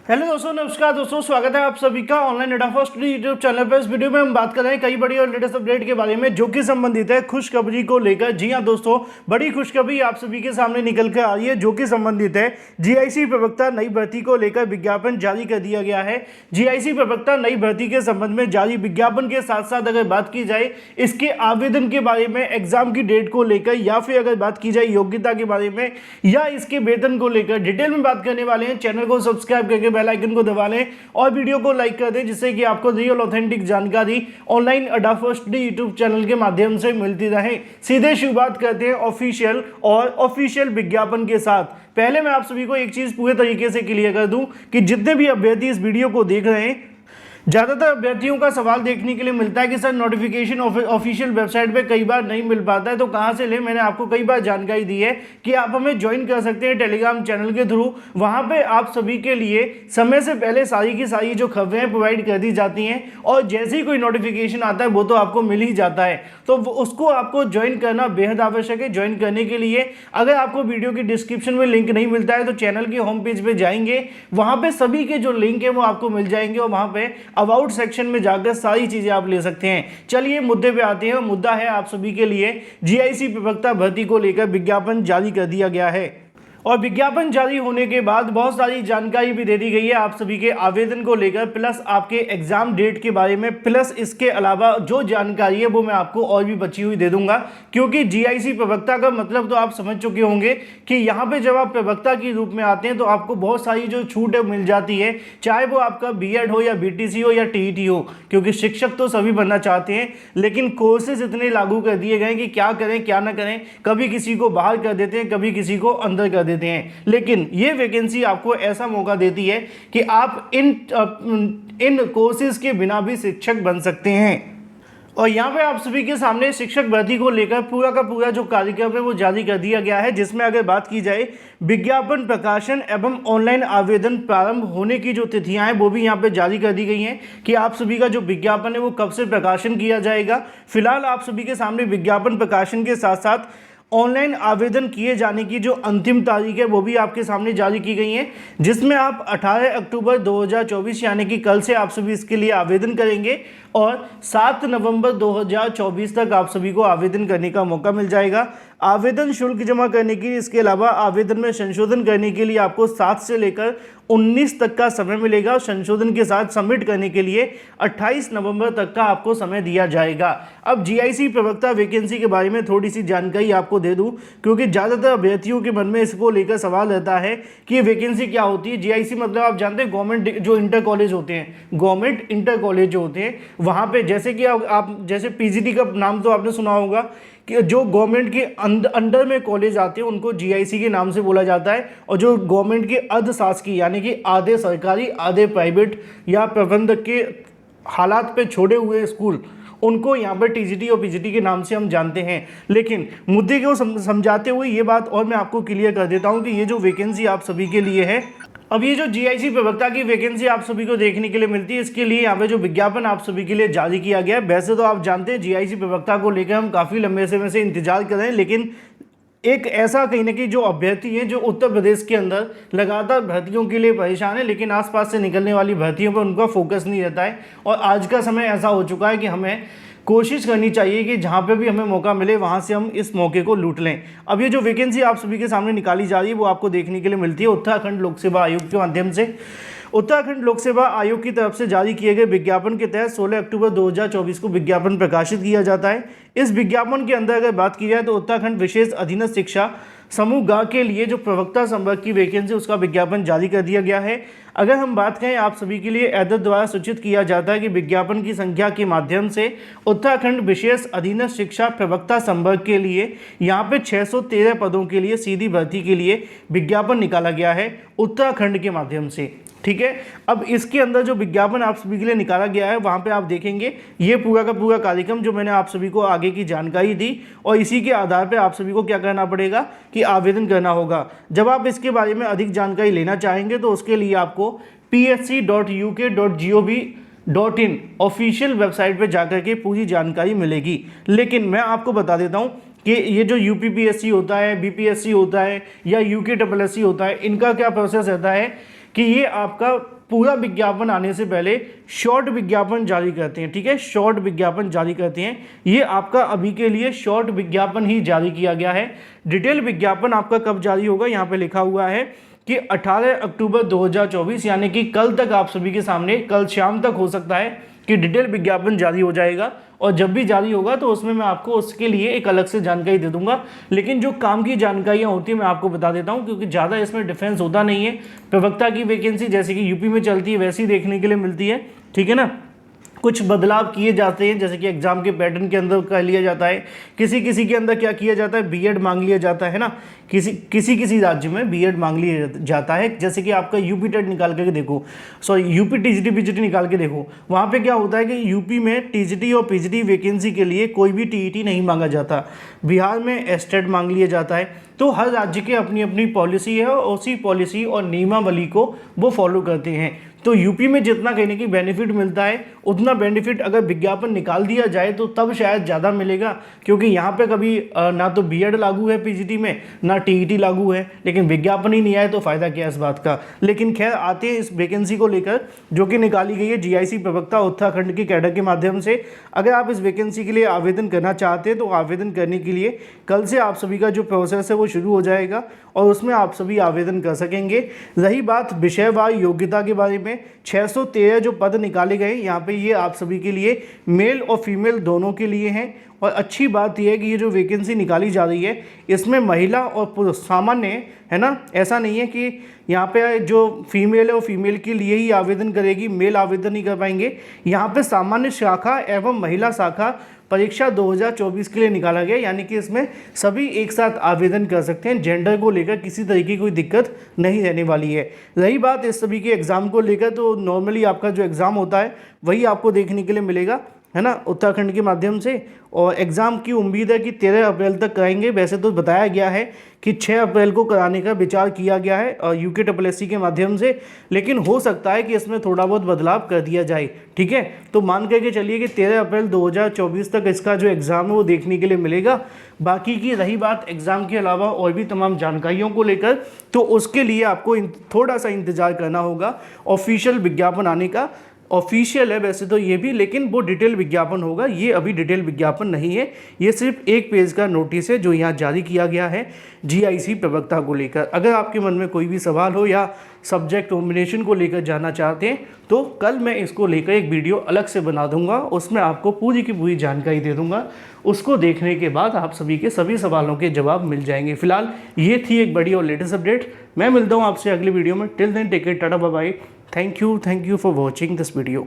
Hello दोस्तों, नमस्कार दोस्तों, स्वागत है आप सभी का online data first YouTube channel पर। इस वीडियो में हम बात कर रहे हैं कई बड़ी और लेटेस्ट अपडेट के बारे में जो कि संबंधित है खुशखबरी को लेकर। जी हां दोस्तों, बड़ी खुशखबरी आप सभी के सामने निकल कर आ रही है जो कि संबंधित है जीआईसी प्रवक्ता नई भर्ती को लेकर विज्ञापन जारी कर दिया गया है। जीआईसी प्रवक्ता नई भर्ती के संबंध में जारी विज्ञापन के साथ साथ अगर बात की जाए इसके आवेदन के बारे में, एग्जाम की डेट को लेकर, या फिर अगर बात की जाए योग्यता के बारे में या इसके वेतन को लेकर डिटेल में बात करने वाले हैं। चैनल को सब्सक्राइब करके बेल आइकन को दबा लें और वीडियो को लाइक कर दें जिससे कि आपको रियल ऑथेंटिक जानकारी ऑनलाइन अड्डा फर्स्ट यूट्यूब चैनल के माध्यम से मिलती रहे। सीधे शुरुआत करते हैं ऑफिशियल विज्ञापन के साथ। पहले मैं आप सभी को एक चीज पूरे तरीके से क्लियर कर दूं कि जितने भी अभ्यर्थी इस वीडियो को देख रहे हैं, ज़्यादातर अभ्यर्थियों का सवाल देखने के लिए मिलता है कि सर नोटिफिकेशन ऑफिशियल वेबसाइट पे कई बार नहीं मिल पाता है तो कहाँ से ले। मैंने आपको कई बार जानकारी दी है कि आप हमें ज्वाइन कर सकते हैं टेलीग्राम चैनल के थ्रू। वहाँ पे आप सभी के लिए समय से पहले सारी की सारी जो खबरें प्रोवाइड कर दी जाती हैं और जैसे ही कोई नोटिफिकेशन आता है वो तो आपको मिल ही जाता है, तो उसको आपको ज्वाइन करना बेहद आवश्यक है। ज्वाइन करने के लिए अगर आपको वीडियो की डिस्क्रिप्शन में लिंक नहीं मिलता है तो चैनल के होम पेज पे जाएंगे, वहाँ पे सभी के जो लिंक है वो आपको मिल जाएंगे और वहाँ पे अबाउट सेक्शन में जाकर सारी चीजें आप ले सकते हैं। चलिए मुद्दे पे आते हैं। मुद्दा है आप सभी के लिए जीआईसी प्रवक्ता भर्ती को लेकर विज्ञापन जारी कर दिया गया है और विज्ञापन जारी होने के बाद बहुत सारी जानकारी भी दे दी गई है आप सभी के आवेदन को लेकर, प्लस आपके एग्जाम डेट के बारे में, प्लस इसके अलावा जो जानकारी है वो मैं आपको और भी बची हुई दे दूंगा। क्योंकि जीआईसी प्रवक्ता का मतलब तो आप समझ चुके होंगे कि यहाँ पे जब आप प्रवक्ता के रूप में आते हैं तो आपको बहुत सारी जो छूट मिल जाती है, चाहे वो आपका बीएड हो या बीटीसी हो या टीईटी हो, क्योंकि शिक्षक तो सभी बनना चाहते हैं लेकिन कोर्सेज इतने लागू कर दिए गए कि क्या करें क्या ना करें। कभी किसी को बाहर कर देते हैं, कभी किसी को अंदर कर देते हैं, लेकिन ये वैकेंसी आपको ऐसा मौका देती है कि आप इन कोर्सेज के बिना भी शिक्षक बन सकते हैं। और यहाँ पे आप सभी के सामने शिक्षक भर्ती को लेकर पूरा का पूरा जो कार्यक्रम है वो जारी कर दिया गया है, जिसमें अगर बात की जाए विज्ञापन प्रकाशन एवं ऑनलाइन आवेदन प्रारंभ होने की जो तिथियां हैं वो भी यहाँ पे जारी कर दी गई हैं कि आप सभी का जो विज्ञापन है वो कब से प्रकाशन किया जाएगा। फिलहाल आप सभी के सामने विज्ञापन प्रकाशन के साथ साथ ऑनलाइन आवेदन किए जाने की जो अंतिम तारीख है वो भी आपके सामने जारी की गई है, जिसमें आप 18 अक्टूबर 2024 यानी कि कल से आप सभी इसके लिए आवेदन करेंगे और 7 नवंबर 2024 तक आप सभी को आवेदन करने का मौका मिल जाएगा। आवेदन शुल्क जमा करने की, इसके अलावा आवेदन में संशोधन करने के लिए आपको 7 से लेकर 19 तक का समय मिलेगा। संशोधन के साथ सबमिट करने के लिए 28 नवंबर तक का आपको समय दिया जाएगा। अब जीआईसी प्रवक्ता वैकेंसी के बारे में थोड़ी सी जानकारी आपको दे दूं, क्योंकि ज़्यादातर अभ्यर्थियों के मन में इसको लेकर सवाल रहता है कि ये वैकेंसी क्या होती है। जीआईसी मतलब आप जानते हैं गवर्नमेंट जो इंटर कॉलेज होते हैं, गवर्नमेंट इंटर कॉलेज जो होते हैं, वहाँ पे जैसे कि आप जैसे पीजीटी का नाम तो आपने सुना होगा कि जो गवर्नमेंट के अंडर में कॉलेज आते हैं उनको जीआईसी के नाम से बोला जाता है, और जो गवर्नमेंट के अर्धशासकीय यानी कि आधे सरकारी आधे प्राइवेट या प्रबंधक के हालात पे छोड़े हुए स्कूल, उनको यहाँ पर टीजीटी और पीजीटी के नाम से हम जानते हैं। लेकिन मुद्दे को समझाते हुए ये बात और मैं आपको क्लियर कर देता हूँ कि ये जो वैकेंसी आप सभी के लिए है, अब ये जो जीआईसी प्रवक्ता की वैकेंसी आप सभी को देखने के लिए मिलती है, इसके लिए यहाँ पे जो विज्ञापन आप सभी के लिए जारी किया गया है। वैसे तो आप जानते हैं जीआईसी प्रवक्ता को लेकर हम काफ़ी लंबे समय से इंतजार कर रहे हैं, लेकिन एक ऐसा कहीं ना कहीं जो अभ्यर्थी हैं जो उत्तर प्रदेश के अंदर लगातार भर्तियों के लिए परेशान है, लेकिन आसपास से निकलने वाली भर्तियों पर उनका फोकस नहीं रहता है। और आज का समय ऐसा हो चुका है कि हमें कोशिश करनी चाहिए कि जहाँ पे भी हमें मौका मिले वहाँ से हम इस मौके को लूट लें। अब ये जो वैकेंसी आप सभी के सामने निकाली जा रही है वो आपको देखने के लिए मिलती है उत्तराखंड लोक सेवा आयोग के माध्यम से। उत्तराखंड लोक सेवा आयोग की तरफ से जारी किए गए विज्ञापन के तहत 16 अक्टूबर 2024 को विज्ञापन प्रकाशित किया जाता है। इस विज्ञापन के अंदर अगर बात की जाए तो उत्तराखंड विशेष अधीनस्थ शिक्षा समूह गा के लिए जो प्रवक्ता संवर्ग की वैकेंसी उसका विज्ञापन जारी कर दिया गया है। अगर हम बात करें आप सभी के लिए एडर द्वारा सूचित किया जाता है कि विज्ञापन की संख्या के माध्यम से उत्तराखंड विशेष अधीनस्थ शिक्षा प्रवक्ता संवर्ग के लिए यहाँ पे 613 पदों के लिए सीधी भर्ती के लिए विज्ञापन निकाला गया है उत्तराखंड के माध्यम से। ठीक है, अब इसके अंदर जो विज्ञापन आप सभी के लिए निकाला गया है वहाँ पे आप देखेंगे ये पूरा का पूरा कार्यक्रम जो मैंने आप सभी को आगे की जानकारी दी, और इसी के आधार पे आप सभी को क्या करना पड़ेगा कि आवेदन करना होगा। जब आप इसके बारे में अधिक जानकारी लेना चाहेंगे तो उसके लिए आपको psc.uk.gov.in ऑफिशियल वेबसाइट पर जाकर के पूरी जानकारी मिलेगी। लेकिन मैं आपको बता देता हूँ कि ये जो यूपीपीएससी होता है, बीपीएससी होता है या यूकेएसएससी होता है, इनका क्या प्रोसेस रहता है कि ये आपका पूरा विज्ञापन आने से पहले शॉर्ट विज्ञापन जारी करते हैं। ठीक है, शॉर्ट विज्ञापन जारी करते हैं। ये आपका अभी के लिए शॉर्ट विज्ञापन ही जारी किया गया है। डिटेल विज्ञापन आपका कब जारी होगा, यहाँ पे लिखा हुआ है कि 18 अक्टूबर 2024, यानी कि कल तक आप सभी के सामने, कल शाम तक हो सकता है कि डिटेल विज्ञापन जारी हो जाएगा। और जब भी जारी होगा तो उसमें मैं आपको उसके लिए एक अलग से जानकारी दे दूंगा। लेकिन जो काम की जानकारियां होती है मैं आपको बता देता हूं, क्योंकि ज़्यादा इसमें डिफरेंस होता नहीं है। प्रवक्ता की वैकेंसी जैसे कि यूपी में चलती है वैसी देखने के लिए मिलती है। ठीक है ना, कुछ बदलाव किए जाते हैं, जैसे कि एग्जाम के पैटर्न के अंदर कर लिया जाता है। किसी किसी के अंदर क्या किया जाता है, बीएड मांग लिया जाता है ना, किसी राज्य में बीएड मांग लिया जाता है। जैसे कि आपका यूपी टेट निकाल के देखो, सॉरी यूपी टीजीटी पीजीटी निकाल के देखो, वहाँ पे क्या होता है कि यूपी में टीजीटी और पीजीटी वैकेंसी के लिए कोई भी टीईटी नहीं मांगा जाता। बिहार में एस्टेट मांग लिया जाता है। तो हर राज्य की अपनी अपनी पॉलिसी है और उसी पॉलिसी और नियमावली को वो फॉलो करते हैं। तो यूपी में जितना कहने की बेनिफिट मिलता है उतना बेनिफिट अगर विज्ञापन निकाल दिया जाए तो तब शायद ज़्यादा मिलेगा, क्योंकि यहाँ पे कभी ना तो बीएड लागू है पीजीटी में, ना टीईटी लागू है, लेकिन विज्ञापन ही नहीं आए तो फ़ायदा क्या इस बात का। लेकिन खैर आते हैं इस वैकेंसी को लेकर, जो कि निकाली गई है जीआईसी प्रवक्ता उत्तराखंड के कैडर के माध्यम से। अगर आप इस वैकेंसी के लिए आवेदन करना चाहते हैं तो आवेदन करने के लिए कल से आप सभी का जो प्रोसेस है वो शुरू हो जाएगा और उसमें आप सभी आवेदन कर सकेंगे। रही बात विषयवार योग्यता के बारे में, 613 जो पद निकाले गए यहाँ पे ये आप सभी के लिए मेल और फीमेल दोनों के लिए हैं। और अच्छी बात यह है कि ये जो वैकेंसी निकाली जा रही है इसमें महिला और पुरुष सामान्य है ना, ऐसा नहीं है कि यहाँ पे जो फीमेल है वो फीमेल के लिए ही आवेदन करेगी, मेल आवेदन नहीं कर पाएंगे। यहाँ पे सामान्य शाखा एवं महिला शाखा परीक्षा 2024 के लिए निकाला गया, यानी कि इसमें सभी एक साथ आवेदन कर सकते हैं। जेंडर को लेकर किसी तरीके की कोई दिक्कत नहीं रहने वाली है। रही बात इस सभी के एग्ज़ाम को लेकर, तो नॉर्मली आपका जो एग्ज़ाम होता है वही आपको देखने के लिए मिलेगा, है ना, उत्तराखंड के माध्यम से। और एग्ज़ाम की उम्मीद है कि 13 अप्रैल तक कराएंगे। वैसे तो बताया गया है कि 6 अप्रैल को कराने का विचार किया गया है और UKSSC के माध्यम से, लेकिन हो सकता है कि इसमें थोड़ा बहुत बदलाव कर दिया जाए। ठीक है, तो मान करके चलिए कि 13 अप्रैल 2024 तक इसका जो एग्ज़ाम है वो देखने के लिए मिलेगा। बाकी की रही बात एग्ज़ाम के अलावा और भी तमाम जानकारियों को लेकर, तो उसके लिए आपको थोड़ा सा इंतज़ार करना होगा ऑफिशियल विज्ञापन आने का। ऑफिशियल है वैसे तो ये भी, लेकिन वो डिटेल विज्ञापन होगा। ये अभी डिटेल विज्ञापन नहीं है, ये सिर्फ एक पेज का नोटिस है जो यहाँ जारी किया गया है जीआईसी प्रवक्ता को लेकर। अगर आपके मन में कोई भी सवाल हो या सब्जेक्ट कॉम्बिनेशन को लेकर जानना चाहते हैं तो कल मैं इसको लेकर एक वीडियो अलग से बना दूंगा, उसमें आपको पूरी की पूरी जानकारी दे दूंगा। उसको देखने के बाद आप सभी के सभी सवालों के जवाब मिल जाएंगे। फिलहाल ये थी एक बड़ी और लेटेस्ट अपडेट। मैं मिलता हूँ आपसे अगली वीडियो में। Till then take care, tata bye bye. Thank you for watching this video.